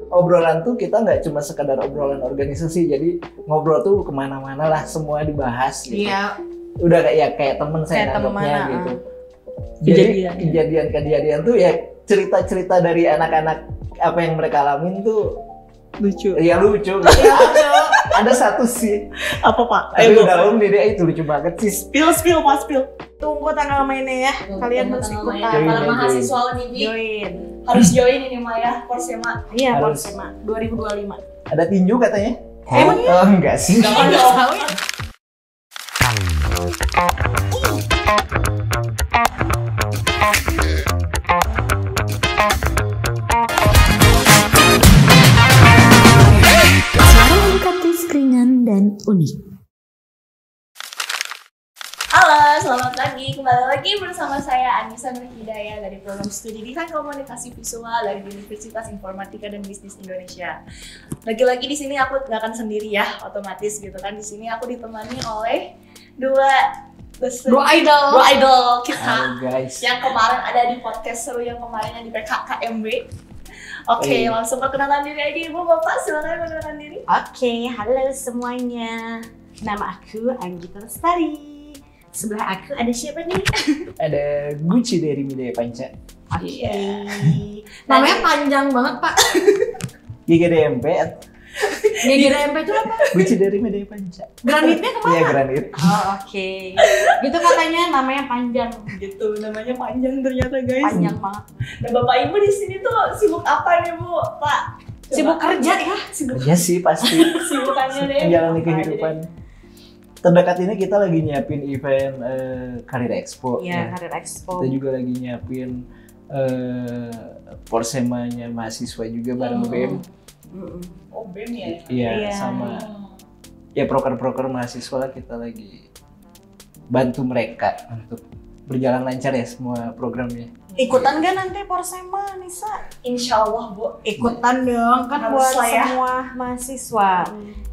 obrolan tuh kita nggak cuma sekadar obrolan organisasi, jadi ngobrol tuh kemana-mana lah, semua dibahas gitu. Iya. Udah kayak temen saya nanggapnya gitu. Jadi kejadian tuh ya cerita-cerita dari anak-anak apa yang mereka alamin tuh Lucu. ya lucu gitu. Ada satu sih. Apa Pak? Tapi udah umum dia itu lucu banget sih. Spill Pak, spill. Tunggu tanggal mainnya ya. Kalian harus ikutan. Para mahasiswa Unibi Join. harus join ini mah ya, Porsema. Iya, Harus. Porsema 2025. Ada tinju katanya. Emang iya? Oh enggak sih. Jangan dong. Tahu ya? Suara edukatif ringan dan unik. Halo, selamat pagi. Kembali lagi bersama saya Anissa Nur Hidayah dari program studi Desain Komunikasi Visual dari Universitas Informatika dan Bisnis Indonesia. Lagi-lagi di sini aku nggak akan sendiri ya, otomatis gitu kan. Di sini aku ditemani oleh dua idol kita. Halo guys. Yang kemarin ada di podcast seru yang kemarin yang di PKKMB. Oke, langsung perkenalan diri aja Ibu Bapak, silakan perkenalan diri. Oke, halo semuanya. Nama aku Anggita Lestari. Sebelah aku ada siapa nih? Ada Gucci dari Midaya Panca. Oke. Namanya panjang banget, Pak. GGDMP. GGDMP itu apa? Gucci dari Midaya Panca. Granitnya kemana? Iya, granit. Oh, oke. Gitu katanya namanya panjang. Gitu, namanya panjang ternyata guys. Panjang banget. Dan Bapak Ibu di sini tuh sibuk apa nih Bu, Pak? Sibuk kerja ya? Kerja sih pasti. Sibukannya deh. Menjalani kehidupan. Terdekat ini kita lagi nyiapin event Karir Expo. Iya, ya. Karir Expo. Kita juga lagi nyiapin porsemanya mahasiswa juga bareng BEM. Oh, BEM ya? Iya, Iya. sama ya proker-proker mahasiswa lah, kita lagi bantu mereka untuk berjalan lancar ya semua programnya. Ikutan gak nanti Porsema, Nisa? Insya Allah Bu. Ikutan dong, kan Harus buat lah ya. semua mahasiswa.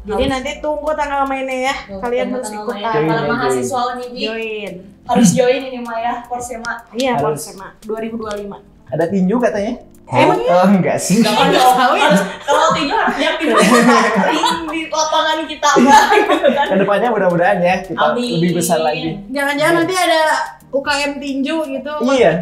Jadi Harus. nanti tunggu tanggal mainnya ya. Kalian harus ikutan. Join, Para join. mahasiswa Unibi Join. harus join ini mah ya, Porsema. Iya, Harus. Porsema 2025. Ada tinju katanya. Emang iya? Oh enggak sih. Jangan dong. Tahu ya? Kalau tinju harus yakin di lapangan kita Mbak, gitu kan. Kedepannya mudah-mudahan ya kita Amin. lebih besar lagi. Jangan-jangan nanti ada UKM tinju gitu. Pak. Iya.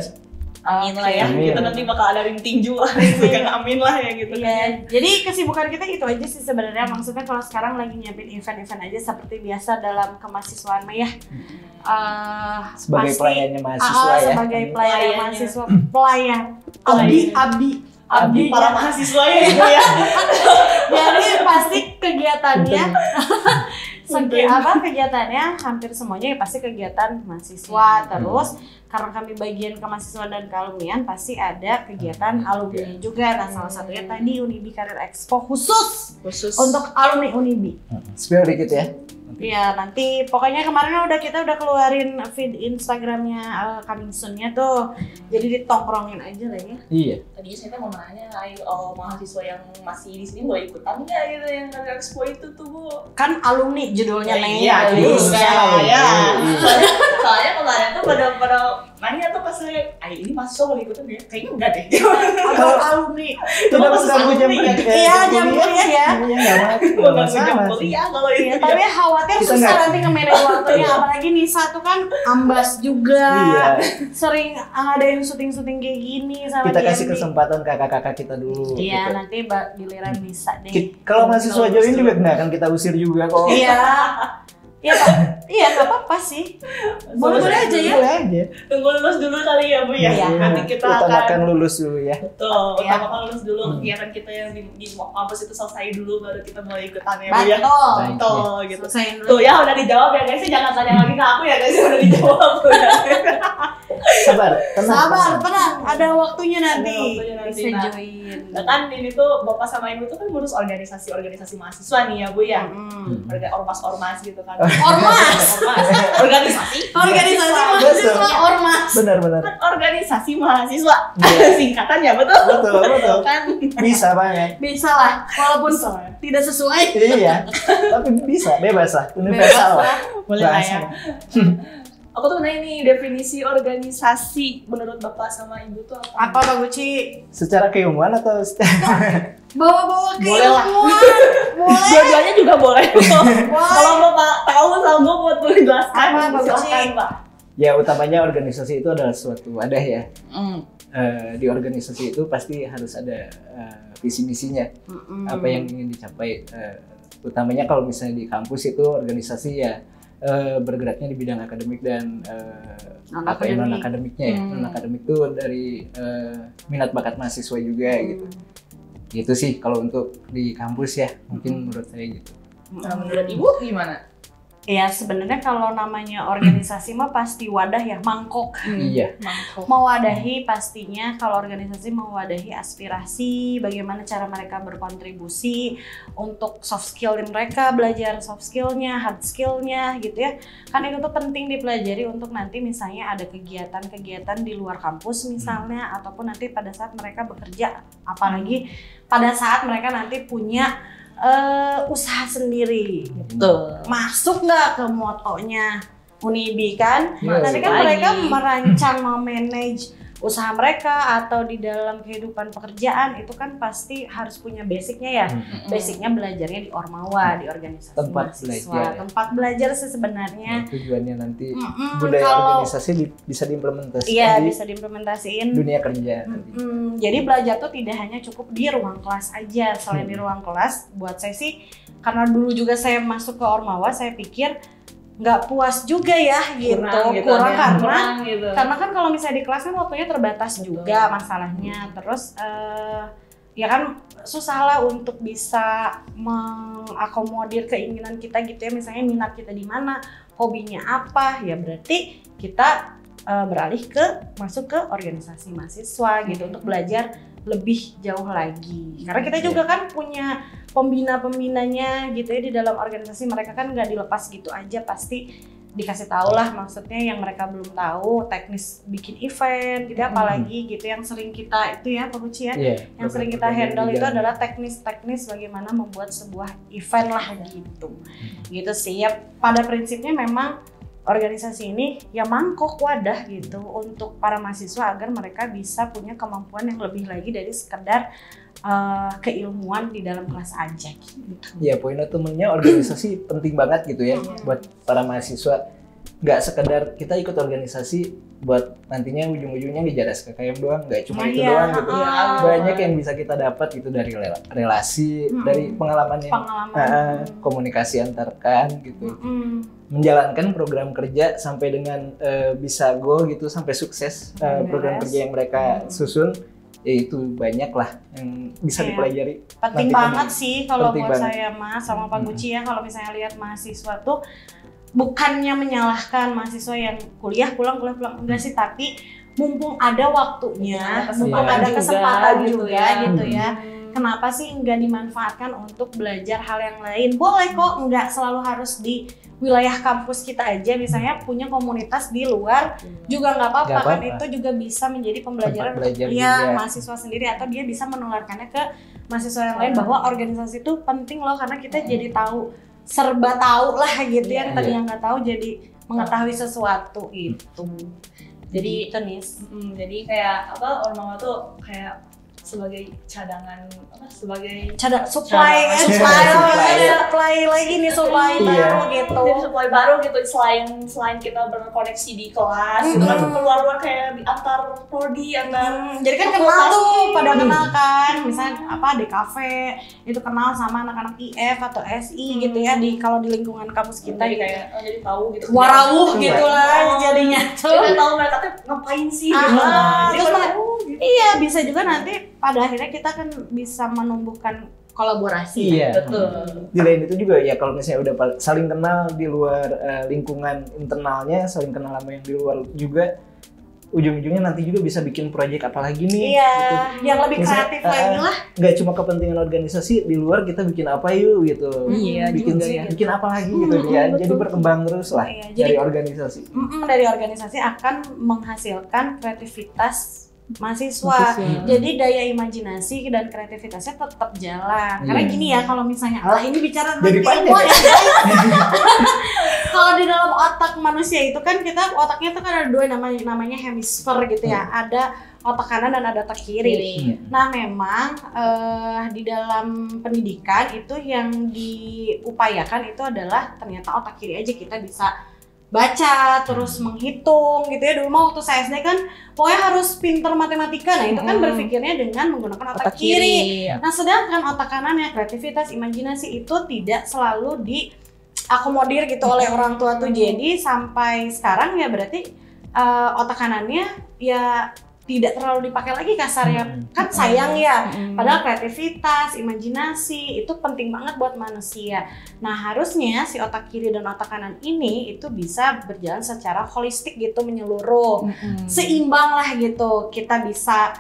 Amin lah ya. Amin. Kita nanti bakal adain tinju lah, gitu kan. Amin lah ya gitu kan. Iya, jadi kesibukan kita itu aja sih sebenarnya. Maksudnya kalau sekarang lagi nyiapin event-event aja seperti biasa dalam kemahasiswaan Maya. Sebagai Pasti- pelayannya mahasiswa ya. Sebagai pelayan Pelayannya. mahasiswa, pelayan. Abdi Para mahasiswa ya gitu ya. Jadi pasti kegiatannya kegiatannya hampir semuanya ya pasti kegiatan mahasiswa. Terus karena kami bagian kemahasiswaan dan kealumnian pasti ada kegiatan alumni juga. Nah, salah satunya tadi Unibi Karir Expo khusus untuk alumni Unibi. Spill dikit ya. Ya nanti pokoknya kemarin kita udah keluarin feed Instagramnya coming soon-nya tuh. Jadi ditongkrongin aja lah ya. Iya. Tadinya saya mau nanya, mahasiswa yang masih di sini mau ikutan nggak gitu yang Karir Expo itu tuh Bu? Kan alumni judulnya Neng. Iya, juga. ya. Iya. Soalnya kemarin tuh pada nanya tuh pas saya, ini mahasiswa mau ikutan ya? Kayaknya enggak deh. Atau alumni. Tidak mengganggu jam alumni ya? kerja. Iya, jam kuliah ya. Iya, Mau nggak jam kuliah kalau itu. Iya, tapi khawatir Kita susah nggak- nanti nge-manage waktunya. Apalagi Nisa tuh kan ambas juga. Iya. Sering ngadain syuting-syuting kayak gini sama Kita dia kasih nih. kesempatan kakak-kakak kita dulu. Iya, gitu. nanti giliran Nisa deh. Kalau mahasiswa join juga nggak akan kita usir juga kok. Iya. Iya, Pak. Iya, nggak apa-apa sih. Boleh-boleh aja ya. Boleh aja. Tunggu lulus dulu kali ya Bu ya. Iya. Nanti kita Utamakan akan lulus dulu ya. betul, Iya. utamakan lulus dulu kegiatan kita yang di kampus itu selesai dulu baru kita mulai ikutan ya Bu ya. Betul. Betul gitu. Selesaiin dulu. Tuh ya udah dijawab ya guys, jangan tanya lagi ke aku ya guys, udah dijawab Bu ya. Sabar, tenang. Sabar, tenang. Ada waktunya nanti. Ada waktunya nanti. Bisa Nah. join. Nah kan ini tuh Bapak sama Ibu tuh kan ngurus organisasi mahasiswa nih ya Bu ya. Ormas-ormas gitu kan. Ormas. Organisasi. Organisasi Betul. mahasiswa ormas. Benar-benar. Kan organisasi mahasiswa. Iya. Singkatannya betul. Betul. Kan. Bisa banget. Bisa lah, walaupun Bisa. tidak sesuai. Iya. Tapi bisa, bebas lah. Universal lah. Boleh lah ya. Bahasanya. Aku tuh nanya nih, definisi organisasi menurut Bapak sama Ibu tuh apa? Apa Pak Guci? Secara keilmuan atau Bawa-bawa Boleh lah. Boleh. Dua-duanya juga boleh. Kalau Bapak tahu sanggup buat menjelaskan, Apa, Pak Guci? silakan Pak. Ya utamanya organisasi itu adalah suatu wadah ya. Di organisasi itu pasti harus ada visi misinya, apa yang ingin dicapai. Utamanya kalau misalnya di kampus itu organisasi ya bergeraknya di bidang akademik dan non akademiknya ya. Non akademik itu dari minat bakat mahasiswa juga gitu. Itu sih kalau untuk di kampus ya, mungkin menurut saya gitu. Nah, menurut Ibu gimana? Ya sebenarnya kalau namanya organisasi mah pasti wadah ya, mangkok. Iya. Mewadahi pastinya, kalau organisasi mewadahi aspirasi, bagaimana cara mereka berkontribusi untuk soft skill mereka, belajar soft skillnya, hard skillnya gitu ya. Kan itu tuh penting dipelajari untuk nanti misalnya ada kegiatan-kegiatan di luar kampus misalnya, ataupun nanti pada saat mereka bekerja, apalagi pada saat mereka nanti punya usaha sendiri gitu. Masuk nggak ke motonya Unibi kan? Nanti kan mereka merancang, memanage usaha mereka atau di dalam kehidupan pekerjaan itu kan pasti harus punya basicnya ya. Basicnya belajarnya di Ormawa, di organisasi tempat mahasiswa. belajar. Tempat belajar sih sebenarnya. Nah, tujuannya nanti budaya organisasi bisa diimplementasikan Iya, di bisa diimplementasiin dunia kerja. Jadi belajar tuh tidak hanya cukup di ruang kelas aja. Selain di ruang kelas, buat saya sih, karena dulu juga saya masuk ke Ormawa, saya pikir nggak puas juga ya gitu, kurang karena kan kalau misalnya di kelas kan waktunya terbatas juga masalahnya. Terus ya kan susah lah untuk bisa mengakomodir keinginan kita gitu ya, misalnya minat kita di mana, hobinya apa, ya berarti kita beralih ke masuk ke organisasi mahasiswa gitu untuk belajar lebih jauh lagi. Karena kita juga kan punya pembina-pembinanya gitu ya di dalam organisasi, mereka kan nggak dilepas gitu aja, pasti dikasih tahu lah maksudnya yang mereka belum tahu, teknis bikin event gitu, apalagi gitu yang sering kita itu ya Pak Guci ya, yang sering kita handle itu adalah teknis-teknis bagaimana membuat sebuah event lah gitu. Gitu sih ya, pada prinsipnya memang organisasi ini ya mangkok wadah gitu untuk para mahasiswa agar mereka bisa punya kemampuan yang lebih lagi dari sekedar keilmuan di dalam kelas aja gitu. Ya poin utamanya organisasi penting banget gitu ya buat para mahasiswa. Nggak sekedar kita ikut organisasi buat nantinya ujung-ujungnya dijadas KKM doang, nggak cuma itu doang gitu. Banyak yang bisa kita dapat gitu dari relasi, dari pengalaman komunikasi antarkan gitu. Menjalankan program kerja sampai dengan bisa go gitu, sampai sukses program kerja yang mereka susun. Ya itu banyak lah yang bisa dipelajari. Penting banget sih kalau buat saya Mas sama Pak Guci ya, kalau misalnya lihat mahasiswa tuh bukannya menyalahkan mahasiswa yang kuliah pulang enggak sih, tapi mumpung ada waktunya, mumpung ada kesempatan juga gitu ya. Kenapa sih enggak dimanfaatkan untuk belajar hal yang lain? Boleh kok, enggak selalu harus di wilayah kampus kita aja, misalnya punya komunitas di luar juga nggak apa-apa kan, itu juga bisa menjadi pembelajaran ya mahasiswa sendiri, atau dia bisa menularkannya ke mahasiswa yang lain bahwa organisasi itu penting loh, karena kita jadi tahu, serba tahu lah gitu yang tadi yang nggak tahu jadi mengetahui sesuatu itu. Jadi tenis, jadi kayak apa, Ormawa tuh kayak sebagai cadangan apa, sebagai supply lagi nih, supply baru gitu. Jadi supply baru gitu, selain kita berkoneksi di kelas gitu kan, keluar kayak di antar prodi, antar jadi kan kenal tuh, pada kenal kan, misalnya apa di kafe itu kenal sama anak-anak IF atau SI gitu ya, di kalau di lingkungan kampus kita jadi kayak jadi tahu gitu, warawuh gitu lah jadinya tuh, jadi tahu mereka tuh ngapain sih gitu. Terus iya bisa juga nanti pada akhirnya kita kan bisa menumbuhkan kolaborasi. Iya, betul. Di lain itu juga ya, kalau misalnya udah saling kenal di luar lingkungan internalnya, saling kenal sama yang di luar juga, ujung-ujungnya nanti juga bisa bikin proyek apa lagi nih. Iya, gitu. yang lebih kreatif lagi lah. Nggak cuma kepentingan organisasi, di luar kita bikin apa yuk gitu. Iya, bikin apa lagi gitu ya. Jadi berkembang terus lah dari organisasi. Dari organisasi akan menghasilkan kreativitas mahasiswa. Jadi daya imajinasi dan kreativitasnya tetap jalan. Karena gini ya, kalau misalnya ini bicara tentang ilmu ya. Kalau di dalam otak manusia itu kan otaknya itu kan ada dua namanya hemisfer gitu ya. Ada otak kanan dan ada otak kiri. Nah memang di dalam pendidikan itu yang diupayakan itu adalah ternyata otak kiri aja kita bisa baca, terus menghitung gitu ya. Dulu mah waktu saya SD kan pokoknya harus pinter matematika. Nah itu kan berpikirnya dengan menggunakan otak kiri. Nah sedangkan otak kanan ya kreativitas, imajinasi itu tidak selalu diakomodir gitu oleh orang tua tuh. Jadi sampai sekarang ya berarti otak kanannya ya tidak terlalu dipakai lagi kasarnya, kan sayang ya. Padahal kreativitas, imajinasi itu penting banget buat manusia. Nah harusnya si otak kiri dan otak kanan ini itu bisa berjalan secara holistik gitu, menyeluruh, seimbang lah gitu. Kita bisa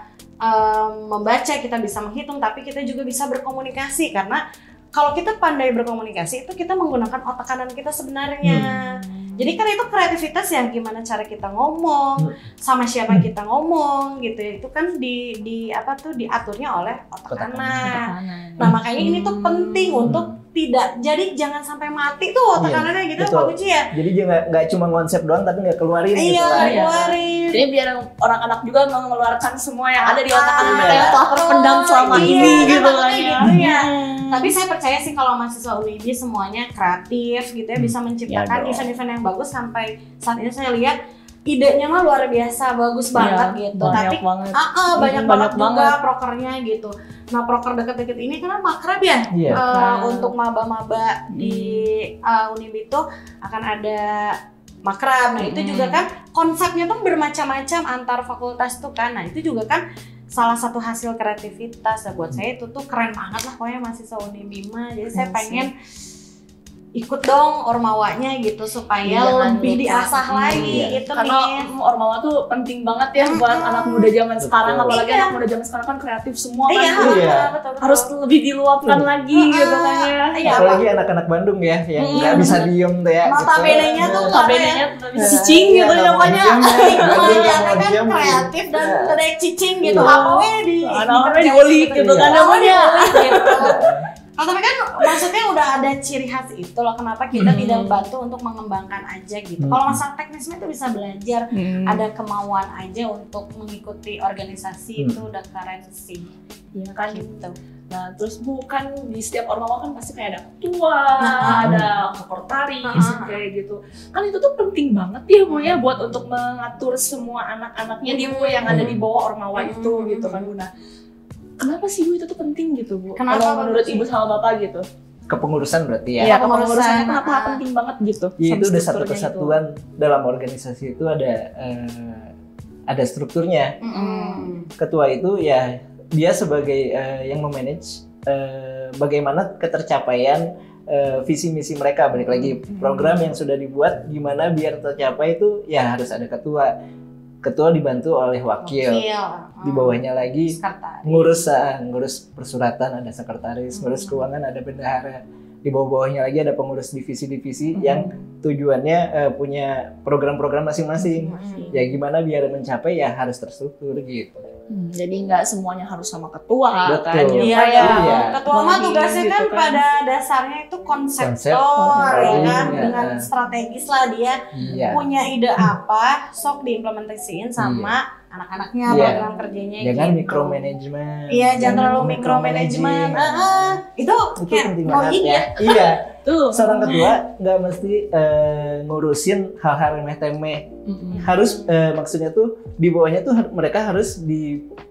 membaca, kita bisa menghitung, tapi kita juga bisa berkomunikasi. Karena kalau kita pandai berkomunikasi itu kita menggunakan otak kanan kita sebenarnya. Jadi kan itu kreativitas yang gimana cara kita ngomong, sama siapa kita ngomong gitu ya. Itu kan diaturnya oleh otak kanan. Nah, makanya ini tuh penting untuk jangan sampai mati tuh otak kanannya gitu Pak Uci ya. Jadi nggak cuma konsep doang tapi nggak keluarin gitu lah. Iya, keluarin. Jadi biar orang anak juga mengeluarkan semua yang ada di otak kanan mereka yang telah terpendam selama ini gitu lah ya. Tapi saya percaya sih kalau mahasiswa UNIBI semuanya kreatif gitu ya, bisa menciptakan event-event yang bagus. Sampai saat ini saya lihat idenya mah luar biasa, bagus banget gitu. Tapi banyak banget juga prokernya gitu. Nah proker deket-deket ini kan makrab ya, untuk maba-maba di UNIBI itu akan ada makrab. Nah itu juga kan konsepnya tuh bermacam-macam antar fakultas tuh kan. Nah itu juga kan salah satu hasil kreativitas. Nah, buat saya itu tuh keren banget lah pokoknya mahasiswa UNIBI mah. Jadi saya pengen ikut dong ormawanya gitu supaya lebih diasah lagi gitu. Karena ormawa tuh penting banget ya buat anak muda zaman sekarang, apalagi anak muda zaman sekarang kan kreatif semua kan. Betul. Harus lebih diluapkan lagi gitu kan ya. Apalagi anak-anak Bandung ya yang nggak bisa diem tuh ya. Notabene-nya tuh cicing gitu pokoknya. Kebanyakan kan kreatif dan terek cicing gitu. Apa di diulik gitu kan namanya. Tapi kan maksudnya udah ada ciri khas itu loh, kenapa kita tidak bantu untuk mengembangkan aja gitu. Kalau masalah teknisnya itu bisa belajar, ada kemauan aja untuk mengikuti organisasi itu udah keren sih. Iya kan gitu. Nah terus bukan di setiap ormawa kan pasti kayak ada ketua, ada sekretaris kayak gitu. Kan itu tuh penting banget ya Bu ya buat untuk mengatur semua anak-anaknya di Bu yang ada di bawah ormawa itu gitu kan Bu. Nah kenapa sih Bu itu tuh penting gitu Bu? Kalau menurut Ibu sama Bapak gitu? Kepengurusan berarti ya? Iya kepengurusannya kenapa penting banget gitu? Ya, itu udah satu kesatuan dalam organisasi itu ada strukturnya. Ketua itu ya dia sebagai yang memanage bagaimana ketercapaian visi misi mereka. Balik lagi program yang sudah dibuat gimana biar tercapai itu ya harus ada ketua. Ketua dibantu oleh wakil. Di bawahnya lagi ngurus persuratan ada sekretaris, ngurus keuangan ada bendahara. Di bawah-bawahnya lagi ada pengurus divisi-divisi yang tujuannya punya program-program masing-masing. Ya gimana biar mencapai ya harus terstruktur gitu. Jadi nggak semuanya harus sama ketua. Betul. Kan? Iya. Ketua mah tugasnya kan pada dasarnya itu konseptor ya kan, dengan strategis lah dia punya ide apa, sok diimplementasiin sama anak-anaknya program kerjanya. Jangan gitu. micromanagement. Iya, jangan terlalu micromanagement. Itu kayak penting mau banget ya. Iya. Seorang ketua nggak mesti ngurusin hal-hal remeh-temeh. Harus maksudnya tuh di bawahnya tuh mereka harus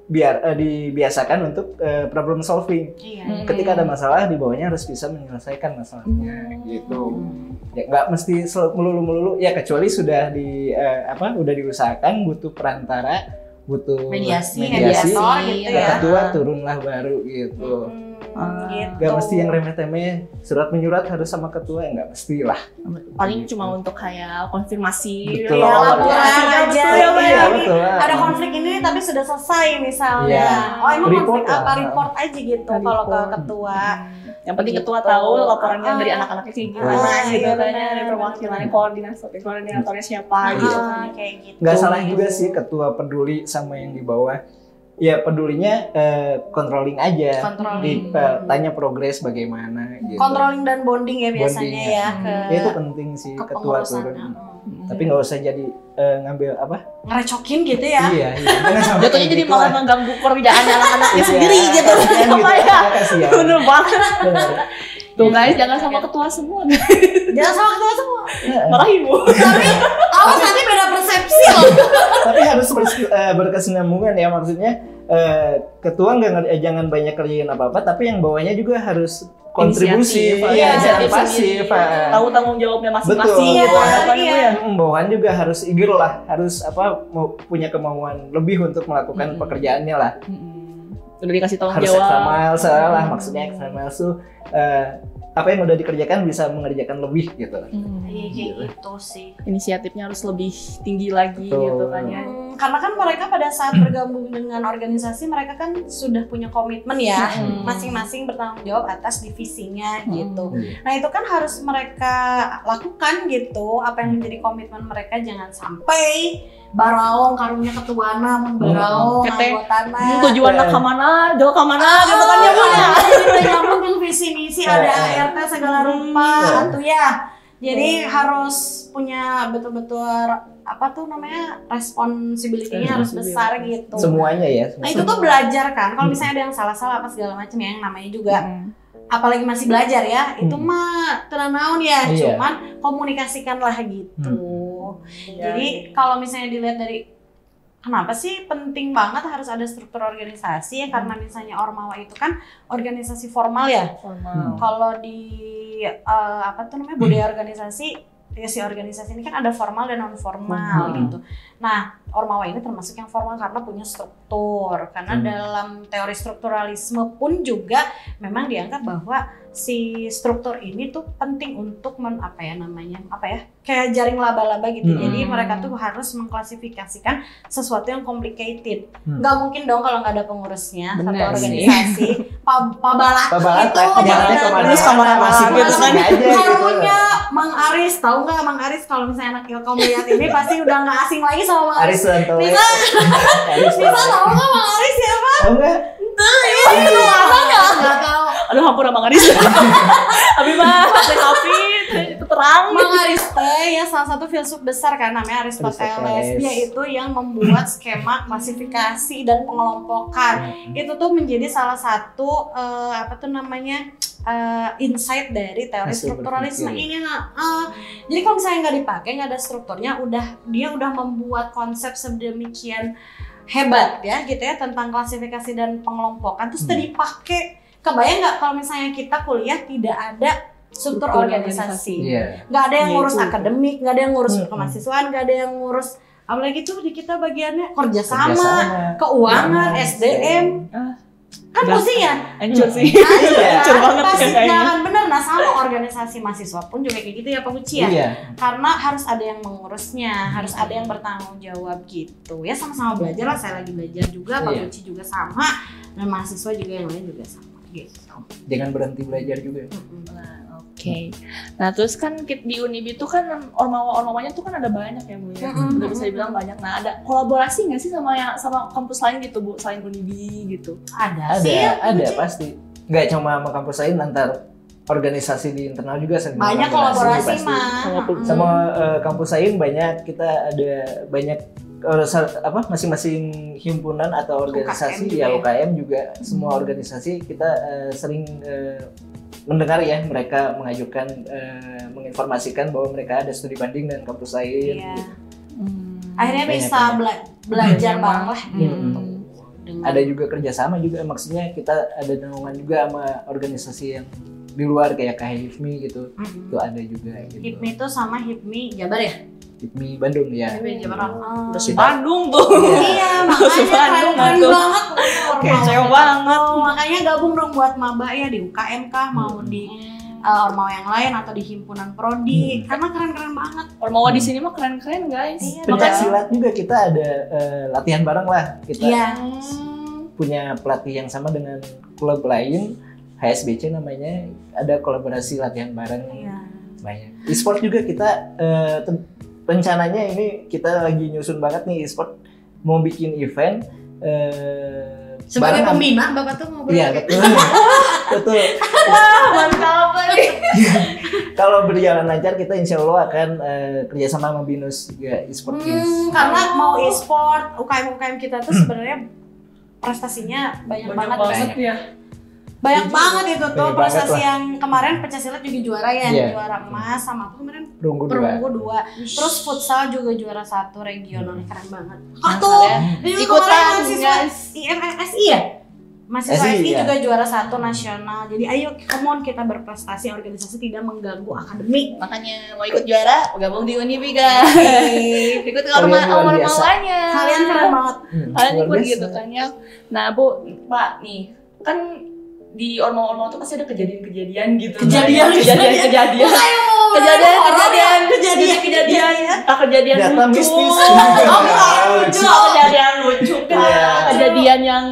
dibiasakan untuk problem solving. Ketika ada masalah di bawahnya harus bisa menyelesaikan masalahnya gitu. Ya nggak mesti melulu ya kecuali sudah udah diusahakan butuh perantara, butuh mediasi mediator gitu ya. Ketua turunlah baru gitu. Gitu. Gak mesti yang remeh-temeh surat menyurat harus sama ketua, ya nggak mesti lah. Paling cuma untuk kayak konfirmasi. Betul. Ya, laporan aja. Betul. Ada konflik ini tapi sudah selesai misalnya. Oh emang konflik apa? Report aja gitu kalau ke ketua. Yang penting ketua tahu laporannya dari anak-anaknya kayak gimana gitu kan, dari perwakilannya koordinatornya siapa gitu kan. Kayak gitu. Nggak salah juga sih ketua peduli sama yang di bawah. Ya pedulinya controlling aja, tanya progres bagaimana gitu. Controlling dan bonding ya biasanya Bonding, ya. Ya itu penting sih ketua turun. Tapi nggak usah jadi ngambil apa? Ngerecokin gitu ya. Iya. Jangan sampai Jatuhnya jadi gitu malah lah. mengganggu pekerjaan anak-anaknya Iya, sendiri gitu. kasihan gitu, Ya. kasihan. Bener banget. Bener. Tuh guys, jangan sama ketua semua. Jangan sama ketua semua. Malah ibu. Tapi awas nanti beda persepsi loh. Tapi harus berkesinambungan ya, maksudnya ketua jangan banyak kerjain apa-apa, tapi yang bawahnya juga harus kontribusi. Inisiatif, Iya, jangan inisiatif pasif. sendiri. Tahu tanggung jawabnya masing-masing Betul. gitu. Iya. Bawahan juga harus eager lah, harus punya kemauan lebih untuk melakukan pekerjaannya lah. Udah dikasih tanggung Harus jawab. extra miles lah, maksudnya extra miles tuh apa yang udah dikerjakan bisa mengerjakan lebih gitu. Iya kayak gitu sih. Inisiatifnya harus lebih tinggi lagi Betul. gitu kan ya. Karena kan mereka pada saat bergabung dengan organisasi mereka kan sudah punya komitmen ya, masing-masing bertanggung jawab atas divisinya gitu. Nah itu kan harus mereka lakukan gitu, apa yang menjadi komitmen mereka, jangan sampai baraong karungnya ketuana mun baraong Kete, anggotana. tujuan nak kemana, jauh kemana gitu kan ya Bu ya. Jadi udah nyambung yang visi misi ada ART segala rupa atuh ya. Jadi harus punya betul-betul apa tuh namanya responsibility-nya harus besar gitu. Semuanya ya. Nah itu tuh belajar kan, kalau misalnya ada yang salah-salah apa segala macam ya, yang namanya juga apalagi masih belajar ya, itu mah tenang ya, Iya. cuman komunikasikanlah gitu. Jadi kalau misalnya dilihat dari kenapa sih penting banget harus ada struktur organisasi ya, karena misalnya Ormawa itu kan organisasi formal ya. Kalau di apa tuh namanya budaya organisasi, ya si organisasi ini kan ada formal dan non formal gitu. Nah, Ormawa ini termasuk yang formal karena punya struktur. Karena dalam teori strukturalisme pun juga memang dianggap bahwa si struktur ini tuh penting untuk kayak jaring laba-laba gitu. Jadi mereka tuh harus mengklasifikasikan sesuatu yang complicated. Nggak mungkin dong kalau nggak ada pengurusnya satu organisasi. Pabalat itu terus kemana-mana gitu kan aja. Harunya Mang Aris, tahu nggak Mang Aris? Kalau misalnya anak Ilkom lihat ini pasti udah nggak asing lagi sama Mang Aris. Bisa tahu nggak Mang Aris siapa? Tahu nggak? Nggak tahu. Aduh hampura Bang Aris. Abi mah tapi itu terang. Mang Aris teh ya salah satu filsuf besar kan, namanya Aristoteles. Dia itu yang membuat skema klasifikasi dan pengelompokan. Itu tuh menjadi salah satu insight dari teori strukturalisme ini. Jadi kalau misalnya nggak dipakai, nggak ada strukturnya, dia udah membuat konsep sedemikian hebat ya gitu ya tentang klasifikasi dan pengelompokan, terus dipakai. Kebayang nggak kalau misalnya kita kuliah tidak ada struktur organisasi, nggak ada yang ngurus akademik, nggak ada yang ngurus kemahasiswaan, nggak ada yang ngurus apalagi tuh di kita bagiannya kerjasama, keuangan, SDM, kan pusing ya? Hancur sih. Hancur banget pasti kayaknya. jangan bener. Nah sama organisasi mahasiswa pun juga kayak gitu ya Pak Uci ya. Karena harus ada yang mengurusnya, harus ada yang bertanggung jawab gitu. Ya sama-sama belajar lah, saya lagi belajar juga, Pak Uci juga sama, dan mahasiswa juga yang lain juga sama gitu. Jangan berhenti belajar juga. Oke. Nah terus kan di Unibi itu kan ormawa-ormawanya tuh kan ada banyak ya Bu ya. Udah bisa dibilang banyak. Nah ada kolaborasi nggak sih sama kampus lain gitu Bu, selain Unibi gitu? Ada sih. Ada pasti. Nggak cuma sama kampus lain, antar organisasi di internal juga sering banyak kolaborasi mah. Sama kampus lain banyak, kita ada banyak masing-masing himpunan atau organisasi UKM ya UKM juga semua organisasi kita sering mendengar ya mereka mengajukan menginformasikan bahwa mereka ada studi banding dengan kampus lain. Akhirnya bisa belajar bareng lah gitu. Ada juga kerjasama juga, maksudnya kita ada naungan juga sama organisasi yang di luar kayak HIPMI gitu. Itu ada juga gitu. HIPMI itu sama HIPMI Jabar ya? HIPMI Bandung ya. HIPMI Jabar. Bandung tuh. Iya, makanya keren banget. Kece banget. Makanya gabung dong buat maba ya di UKM kah, mau di ormawa yang lain atau di himpunan prodi, karena keren-keren banget. Ormawa di sini mah keren-keren guys. Pencak silat juga kita ada latihan bareng lah. Kita punya pelatih yang sama dengan klub lain, HSBC namanya, ada kolaborasi latihan bareng. Banyak. E-sport juga kita rencananya ini kita lagi nyusun banget nih e-sport. mau bikin event sebagai barengan. pembina Bapak tuh ngobrol. Iya betul. Betul. Mantap nih. Kalau berjalan lancar kita insya Allah akan kerjasama sama Binus juga e-sport games. Karena mau e-sport, UKM kita tuh sebenarnya prestasinya banyak banget. ya. Banyak banget itu tuh Banyak prestasi banget lah. yang kemarin pencak juga juara ya, Iya. juara emas sama aku kemarin Perunggu perunggu 2. Terus futsal juga juara 1 regional, keren banget. Tuh, ini ikutan, kemarin mahasiswa guys. IMSI ya? Mahasiswa SI, SI ya. juga juara 1 nasional. Jadi ayo come on kita berprestasi, organisasi tidak mengganggu akademik. Makanya mau ikut juara, gabung di Unibi guys. Ikut Kalian luar biasa. ormawanya. Kalian keren banget. Kalian Luar ikut biasa. gitu kan ya. Nah Bu, Pak nih, kan di ormawa-ormawa tuh pasti ada kejadian-kejadian gitu. Kejadian. kejadian. Kejadian Data lucu. mistis. Kejadian lucu kan. Iya. Kejadian yang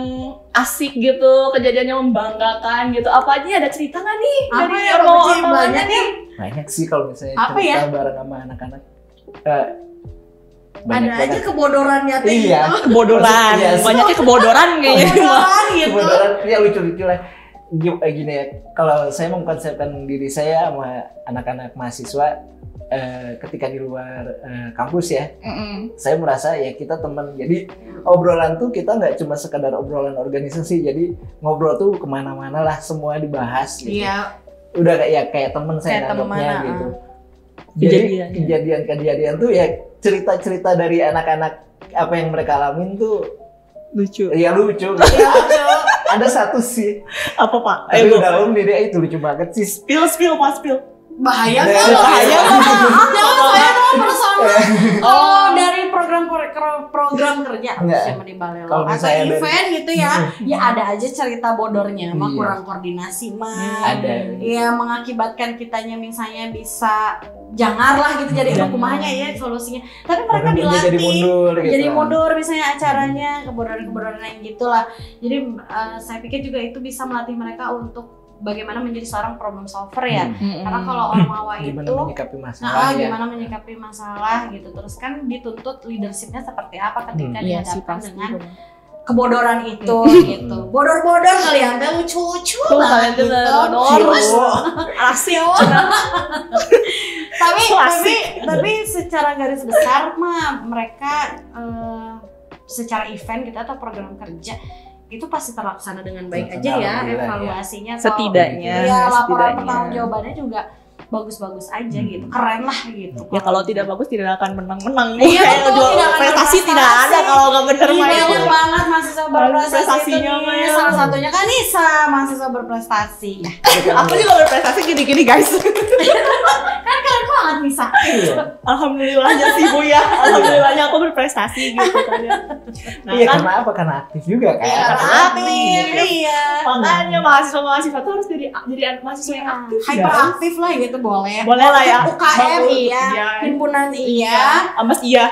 asik gitu, kejadian yang membanggakan gitu. Apa aja ada cerita nggak nih Apa dari ya, ormawa-ormawanya banyak nih? Banyak sih kalau misalnya Apa cerita ya? bareng sama anak-anak. Ada Banyak aja banget. kebodorannya tuh. Iya. Kebodoran, Iya, banyaknya kebodoran kayaknya. Kebodoran gitu. Kebetulan ya lucu-lucu lah. Gini ya, kalau saya mengkonsepkan diri saya sama anak-anak mahasiswa ketika di luar kampus ya, saya merasa ya kita teman. Jadi obrolan tuh kita nggak cuma sekadar obrolan organisasi, jadi ngobrol tuh kemana-mana lah, semua dibahas gitu. Iya. Udah kayak teman saya Kayak nganggapnya teman, gitu. Jadi Kejadiannya. kejadian-kejadian tuh ya cerita-cerita dari anak-anak apa yang mereka alamin tuh Lucu. ya lucu. Ada satu sih, Apa Pak? tapi udah umum dia itu lucu banget sih. Spill Pak, spill. Bahaya Ada- nggak? ada- Bahaya ada- nggak? Jangan saya tuh personal. Eh, Oh, dari program kerja Enggak. sama di Balelo Kalau atau misalnya dari- event gitu ya, ya ada aja cerita bodornya, mah Iya. kurang koordinasi mah. Ada. Ya mengakibatkan kitanya misalnya bisa jangar lah gitu, jadi Jangar. kumanya ya solusinya. Tapi mereka Jadi dilatih. mundur gitu. Jadi mundur misalnya acaranya, kebodoran-kebodoran yang gitulah. Jadi saya pikir juga itu bisa melatih mereka untuk bagaimana menjadi seorang problem solver ya. Karena kalau ormawa Gimana itu menyikapi masalah ya. gimana menyikapi masalah gitu. Terus kan dituntut leadershipnya seperti apa ketika Iya sih dihadapkan pasti. dengan kebodoran itu gitu. Bodor-bodor kalian teh lucu-lucu Tuh kalian banget tuh gitu. bodor. Asik. Tapi secara garis besar mah mereka secara event kita atau program kerja itu pasti terlaksana dengan baik aja ya, Alhamdulillah, evaluasinya atau Setidaknya. ya laporan setidaknya. pertanggungjawabannya juga bagus-bagus aja gitu, keren lah gitu. Ya kalau tidak bagus tidak akan menang-menang. Iya, Kayak betul, jual tidak akan prestasi berprestasi. tidak ada kalau nggak bener Iya, main. banyak banget mahasiswa berprestasi Prestasinya itu mah nih. ya. Salah satunya kan Nisa, mahasiswa berprestasi. Aku juga berprestasi gini-gini guys. Kan keren banget Nisa. Alhamdulillahnya sih Bu ya. Alhamdulillahnya aku berprestasi gitu kan ya. Nah, Iya, kan karena apa? Karena aktif juga kan. Iya, karena aktif, iya. makanya mahasiswa-mahasiswa tuh harus jadi mahasiswa yang aktif ya. Hyperaktif lah gitu boleh. Boleh lah ya. UKM Bagus. iya, Iya. himpunan iya, Amas iya.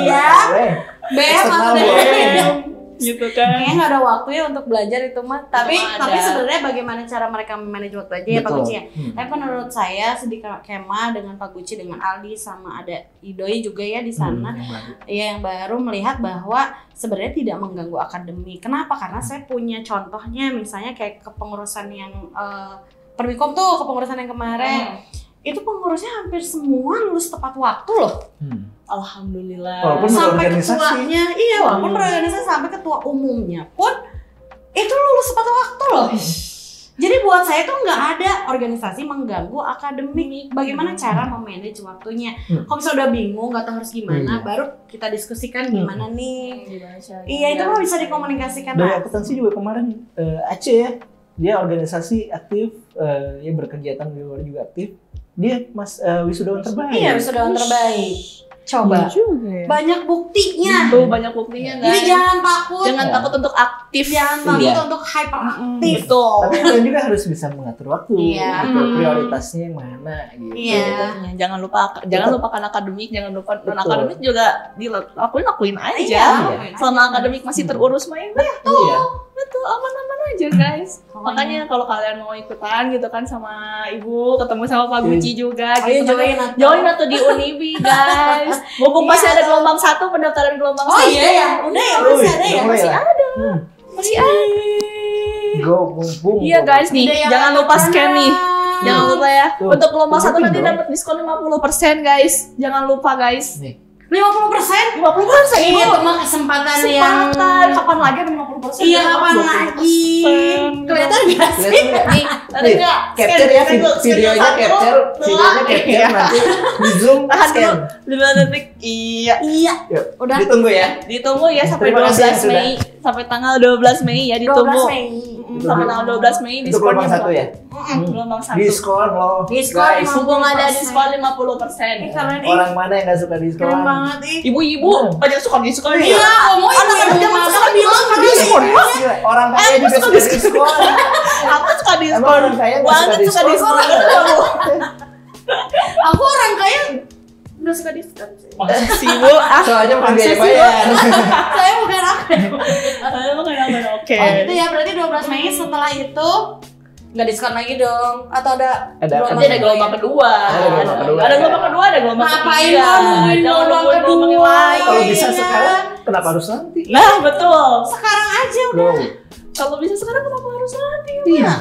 iya. Boleh. BM Eksternal maksudnya. boleh. Gitu kan. Kayaknya nggak ada waktu ya untuk belajar itu mah. Tapi Itu ada. sebenarnya bagaimana cara mereka memanage waktu aja ya Pak Betul. Guci ya. Tapi menurut saya sedikit kema dengan Pak Guci, dengan Aldi sama ada Idoi juga ya di sana. Yang baru. Ya yang baru melihat bahwa sebenarnya tidak mengganggu akademik. Kenapa? Karena saya punya contohnya misalnya kayak kepengurusan yang Permikom tuh, kepengurusan yang kemarin. Itu pengurusnya hampir semua lulus tepat waktu loh. Alhamdulillah. Walaupun Sampai berorganisasi. ketuanya, iya walaupun berorganisasi sampai ketua umumnya pun itu lulus tepat waktu loh. Jadi buat saya tuh nggak ada organisasi mengganggu akademik. Bagaimana cara memanage waktunya? Kalau misalnya udah bingung, nggak tahu harus gimana, baru kita diskusikan gimana nih. Iya itu mah bisa dikomunikasikan. Dari lah. akuntansi juga kemarin Aceh ya, dia organisasi aktif, ya berkegiatan di luar juga aktif. Dia wisudawan terbaik. Iya wisudawan terbaik. Coba. juga ya. Banyak buktinya. Tuh banyak buktinya Jadi guys. jangan takut. Jangan Ya. takut untuk aktif. Jangan takut Iya. untuk hyperaktif. Betul. Tapi kalian juga harus bisa mengatur waktu, Iya. gitu. Prioritasnya yang mana gitu. Iya. Jangan lupakan akademik, jangan lupa non Betul. akademik juga dilakuin aja. Iya. Selama akademik masih terurus mah ya. Iya. tuh aman-aman aja guys. Makanya kalau kalian mau ikutan gitu kan sama ibu, ketemu sama Pak Guci juga gitu. Join atau di Unibi guys. Mumpung masih ada gelombang 1, pendaftaran gelombang 1. Oh iya ya, udah ya, masih ada ya. Masih ada. Masih ada. Go mumpung. Iya guys nih, jangan lupa scan nih. Jangan lupa ya. Tuh. Untuk gelombang 1 nanti Dong. dapat diskon 50% guys. Jangan lupa guys. Nih. 50%? 50% Ini tuh mah kesempatan yang kapan lagi ada 50%? iya kapan lagi? Kelihatan nggak sih? Nih, ada Nih, enggak? capture ya videonya capture nanti di zoom Tahan scan. dulu 5 detik. Iya. Yuk, Udah. ditunggu ya. Ditunggu ya sampai Terima kasih yang 12 Mei. Sampai tanggal 12 Mei ya ditunggu. 12 Mei. Sampai tanggal 12 Mei Itu gelombang 1 ya. Gelombang 1. Diskon loh. Diskon Guys. Mumpung ada 50%. diskon 50%. Kalian Orang mana yang gak suka diskon? keren banget ih. Ibu-ibu banyak suka diskon. Iya, ngomong Anak-anak zaman sekarang bilang suka diskon. Gila, orang kaya juga suka diskon. Aku suka Emang diskon. orang kaya nggak Banget suka diskon? diskon. Aku orang kaya nggak suka diskon sih. Masa sih bu? Soalnya bukan dia yang Masa sih, bayar. Saya bukan aku. Emang kayak oke. Oh gitu ya, berarti 12 Mei setelah itu nggak diskon lagi dong? Atau ada Nanti ada gelombang kedua. Ada gelombang kedua. Ada gelombang kedua, ada gelombang Ngapain ketiga. lo nungguin Jangan gelombang nungguin gelombang yang kedua? lain. Kalau bisa Iya. sekarang, kenapa harus nanti? Nah betul. sekarang aja Bro, Kalau bisa sekarang kenapa harus nanti? iya.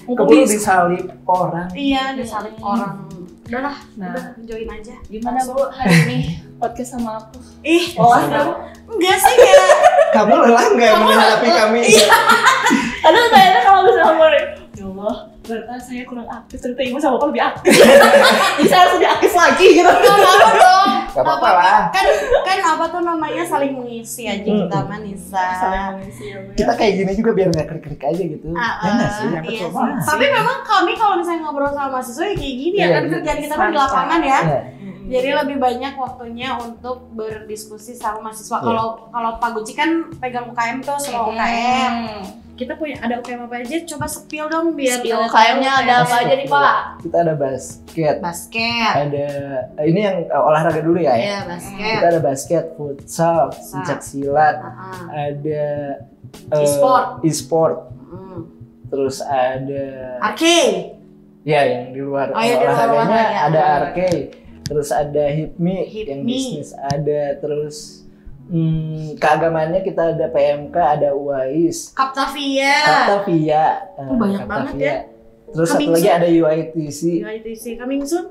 Keburu Bisa. disalip orang. iya disalip orang. Udahlah, Nah. udah join aja. Gimana bu hari ini podcast sama aku? Ih, enggak sih kayak Kamu lelah nggak menghadapi kami? Aduh kayaknya kalau bisa ngomong ya Allah, ternyata saya kurang aktif, ternyata ibu sama bapak lebih aktif. Jadi saya harus lebih aktif lagi gitu. nggak apa dong. Gak apa-apa lah. Kan apa tuh namanya saling mengisi aja kita mah Nisa. Kita kayak gini juga biar nggak krik-krik aja gitu. Ya nggak sih? Yang Iya percuma. sih. Tapi memang kami kalau misalnya ngobrol sama mahasiswa ya kayak gini ya Iya, kan gitu. kerjaan kita kan di lapangan ya. Iya. Jadi lebih banyak waktunya untuk berdiskusi sama mahasiswa. Iya. Kalau Pak Guci kan pegang UKM tuh semua UKM. Kita punya ada UKM apa aja? Coba spill dong biar Spill pada UKM-nya tahu ada apa aja nih Pak? Kita ada basket. Basket. Ada ini yang olahraga dulu ya. Iya, basket. Kita ada basket, futsal, pencak silat, Heeh. ada E-sport. terus ada Arcade. ya yang di luar Oh, iya, di luar olahraganya olahraga. ada arcade, terus ada hipmi yang Hipmi. bisnis ada, terus keagamaannya kita ada PMK, ada UAIS, Kaptavia. Kaptavia, banyak banget ya. Terus satu Coming lagi soon. ada UITC, UITC coming soon.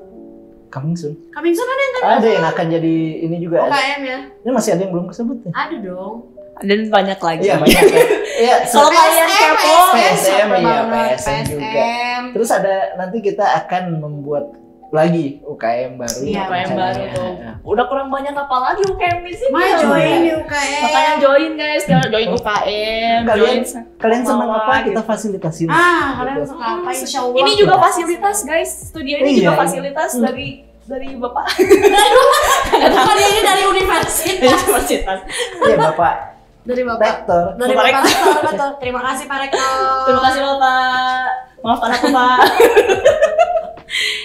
coming soon. Coming soon ada yang kan? Ada yang akan jadi ini juga. UKM ya. Ini masih ada yang belum kesebut ya? Ada dong. Dan banyak lagi. Iya banyak ya. Iya. Kalau kalian kepo, PSM, iya, banget. PSM juga. Terus ada nanti kita akan membuat lagi UKM baru. Iya, UKM baru rencananya. tuh. Udah kurang banyak apa lagi UKM di sini? Mau join di UKM. Makanya join guys, join UKM. Kalian join kalian senang Mawar, apa kita gitu. fasilitasin? Kalian Gitu. suka apa? Insya Allah. Ini juga fasilitas guys, studio ini Iya, juga iya. fasilitas dari Bapak. Bukan ini dari universitas. Universitas. Iya Bapak Dari Bapak. Rektor. Dari Bapak Bapak Rektor, betul. Terima kasih Pak Rektor. Terima kasih Bapak. Maafkan aku Pak.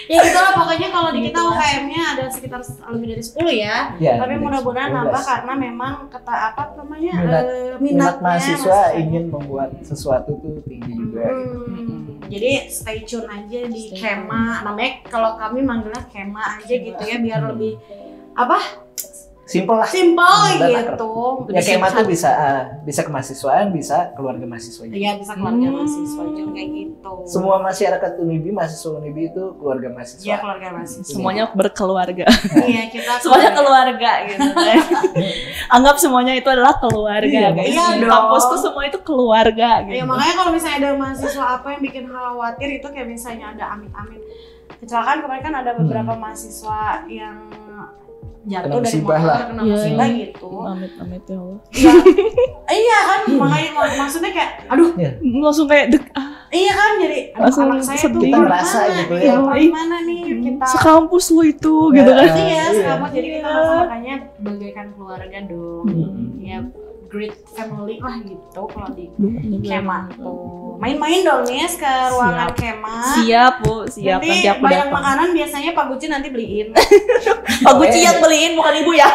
Ya gitu lah pokoknya kalau di kita UKM-nya ada sekitar lebih dari 10 ya. Ya, Tapi dari mudah-mudahan 12. nambah karena memang apa namanya Minat minatnya mahasiswa masih- ingin membuat sesuatu tuh tinggi juga. Jadi stay tune aja di Kema. Namanya kalau kami manggilnya Kema aja gitu ya biar lebih apa? Simpel lah. Simpel Dan gitu. Ya kema tuh bisa kemahasiswaan, bisa keluarga mahasiswa juga. Iya bisa keluarga mahasiswa juga gitu. Semua masyarakat Unibi, mahasiswa Unibi itu keluarga mahasiswa. Iya keluarga mahasiswa. Semuanya berkeluarga. Iya kita Semuanya keluarga gitu kan. Anggap semuanya itu adalah keluarga Iya, guys. iya Di dong. kampus tuh semua itu keluarga gitu. Ya makanya kalau misalnya ada mahasiswa apa yang bikin khawatir itu kayak misalnya ada amit-amit kecelakaan kemarin kan ada beberapa mahasiswa yang jatuh Kena dari musibah motor lah. kena Iya. musibah gitu. Amit-amit ya Allah. Iya kan makanya maksudnya kayak aduh Langsung kayak iya kan jadi aduh, Langsung anak saya tuh sedih. Kita ngerasa gimana? gitu ya. Iya, Ih, gimana nih kita sekampus lu itu gitu kan. iya Iya. sekampus jadi kita merasa makanya bagaikan keluarga dong. Ya great family lah gitu kalau di Kema tuh. Main-main dong nih ke ruangan Kema. Siap Bu, siap. Nanti Nanti aku banyak datang. makanan biasanya Pak Guci nanti beliin. Pak Guci yang beliin bukan ibu ya.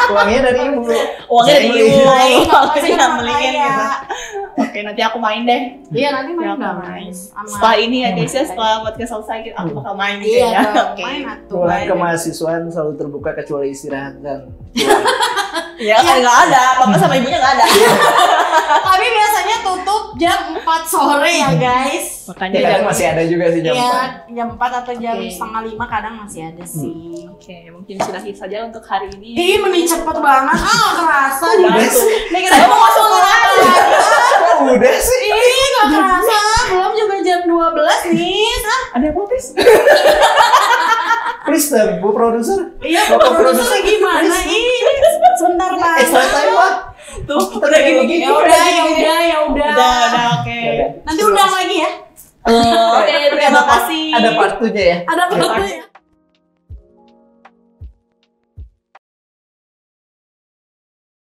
Uangnya dari ibu. Uangnya dari ibu. Lain, Uangnya pasti yang orang beliin kaya. gitu. Oke, nanti aku main deh. Iya, nanti Ya, main aku dong. main. Sama- Setelah ini ya guys ya, setelah podcast selesai aku bakal main gitu Iya, ya. dong, Oke. main atuh. Ruangan main. kemahasiswaan selalu terbuka kecuali istirahat dan Ya kan nggak ada, bapak sama ibunya nggak ada. Tapi biasanya tutup jam 4 sore ya guys. Makanya ya kadang masih ada juga sih jam Iya, 4. jam 4 atau jam Oke. setengah 5 kadang masih ada sih. Oke, mungkin sudahi saja untuk hari ini. Ih, mending cepet banget. Nggak kerasa. Udah sih. Saya mau masuk lagi. Oh, udah sih. Ih, nggak kerasa. Belum juga jam 12 nih. Ada apa, Pris? Please dong, Bu Produser. Iya, Bapak produser gimana? Ih, sebentar banget. Extra time lah. Tuh, udah gini-gini. Ya udah, ya udah, ya udah. Udah, oke. Yaudah. Nanti undang lagi ya. Oke, terima kasih. Ada part 2-nya ya. Ada fotonya.